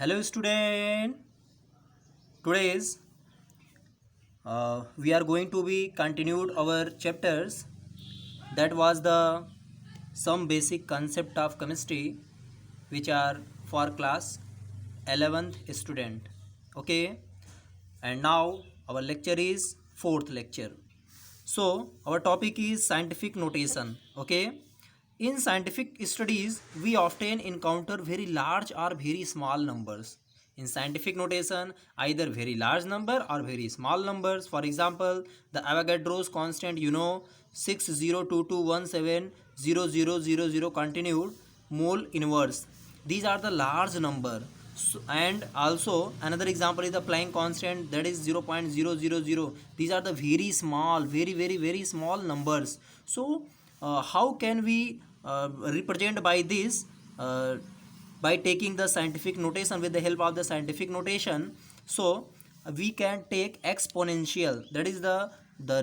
Hello student. Today is we are going to be continued our chapters that was the some basic concept of chemistry which are for class 11th student. Okay, and now our lecture is fourth lecture. So our topic is scientific notation. Okay, in scientific studies we often encounter very large or very small numbers. In scientific notation, either very large number or very small numbers. For example, the Avogadro's constant, 6022170000 continued mole inverse. These are the large number. And also another example is the Planck constant, that is 0.000. These are the very small, very small numbers. So how can we represent by this, by taking the scientific notation? With the help of the scientific notation, so we can take exponential, that is the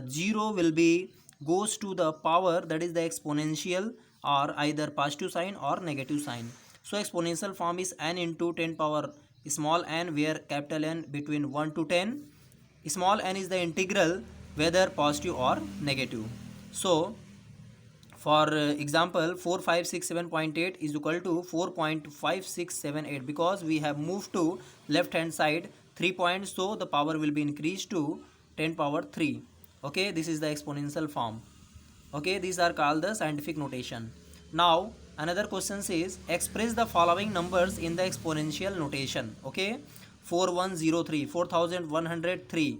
zero will be goes to the power, that is the exponential, or either positive sign or negative sign. So exponential form is n into 10 power small n, where capital N between 1 to 10. Small n is the integral, whether positive or negative. So for example, 4567.8 is equal to 4.5678, because we have moved to left hand side 3 points, so the power will be increased to 10 power 3. Okay, this is the exponential form. Okay, these are called the scientific notation. Now another question says express the following numbers in the exponential notation. Okay, 4103, 4103.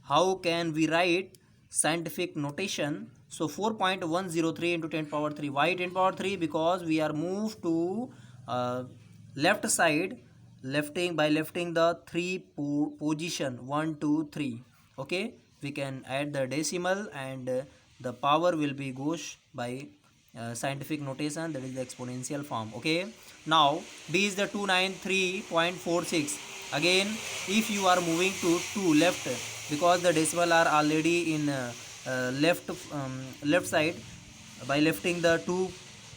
How can we write scientific notation? So 4.103 into 10 power 3. Why 10 power 3? Because we are moved to left side, lifting the 3 position 1 2 3. Okay, we can add the decimal, and the power will be goes by scientific notation, that is the exponential form. Okay, now B is the 293.46. again, if you are moving to left, because the decimal are already in left side, by lifting the 2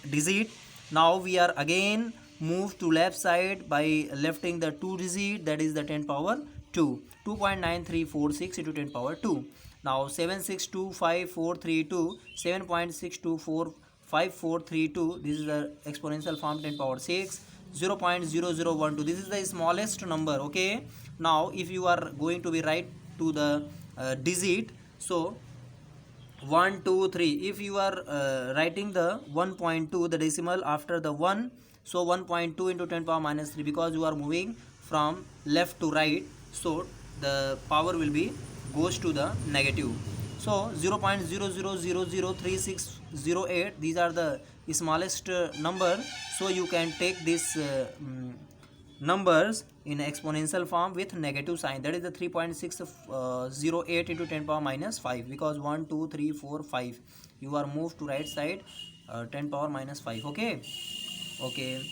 digit, now we are again move to left side by lifting the 2 digit, that is the 10 power 2. 2.9346 into 10 power 2. Now 7625432, 7.624542, this is the exponential form 10 power 6. 0.0012, this is the smallest number. Okay, now if you are going to be write to the digit, so 1 2 3, if you are writing the 1.2, the decimal after the 1, so 1.2 into 10 power minus 3, because you are moving from left to right, so the power will be goes to the negative. So 0.00003608, these are the smallest number, so you can take this numbers in exponential form with negative sign, that is the 3.608 into 10 power minus 5, because 1 2 3 4 5, you are moved to right side, 10 power minus 5. Okay, okay.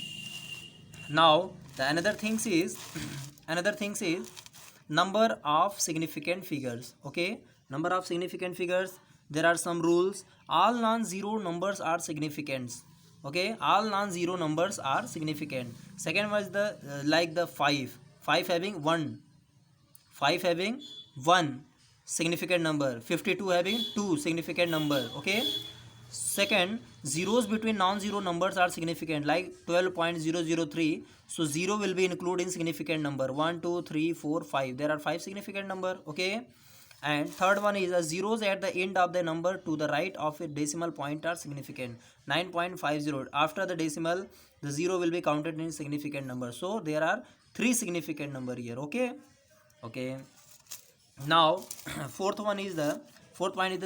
Now the another things is another things is number of significant figures. Okay, number of significant figures, there are some rules. All non-zero numbers are significant. Okay, all non-zero numbers are significant. Second was the like the 5 having 1, 5 having 1 significant number, 52 having 2 significant number. Okay, second, zeros between non-zero numbers are significant, like 12.003, so 0 will be included in significant number. 1 2 3 4 5, there are 5 significant number. Okay, and third one is zeros at the end of the number to the right of a decimal point are significant. 9.50, after the decimal the 0 will be counted in significant number, so there are 3 significant number here. Okay, okay. Now fourth point is the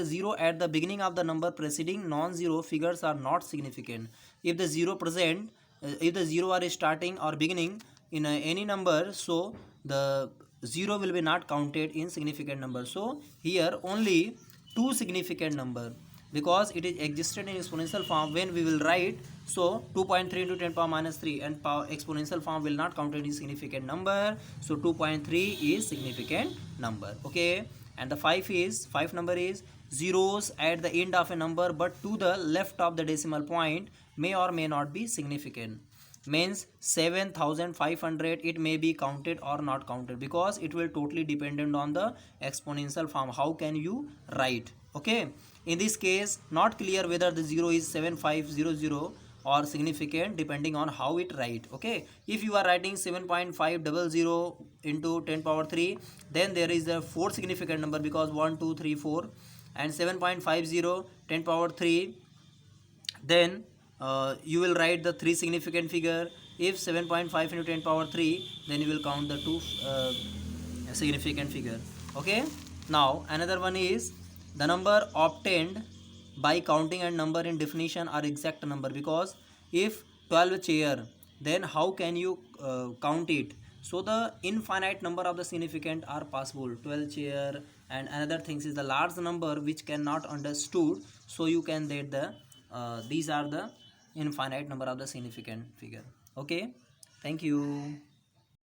0 at the beginning of the number preceding non-zero figures are not significant. If the 0 present, if the 0 are starting or beginning in any number, so the 0 will be not counted in significant number. So here only 2 significant number, because it is existed in exponential form when we will write, so 2.3 into 10 power minus 3, and power exponential form will not count any significant number, so 2.3 is significant number. Okay, and the 5 number is zeros at the end of a number but to the left of the decimal point may or may not be significant. means 7500 it may be counted or not counted, because it will totally dependent on the exponential form. How can you write? Okay, in this case not clear whether the 0 is 7500 or significant, depending on how it write. Okay, if you are writing 7.500 into 10 power 3, then there is a 4 significant number, because 1 2 3 4, and 7.50 10 power 3, then you will write the 3 significant figure. If 7.5 into 10 power 3, then you will count the 2 significant figure. Okay, now another one is the number obtained by counting and number in definition are exact number, because if 12 chair, then how can you count it? So the infinite number of the significant are possible, 12 chair, and another things is the large number which cannot understood. So you can get the these are the infinite number of the significant figure. Okay, thank you.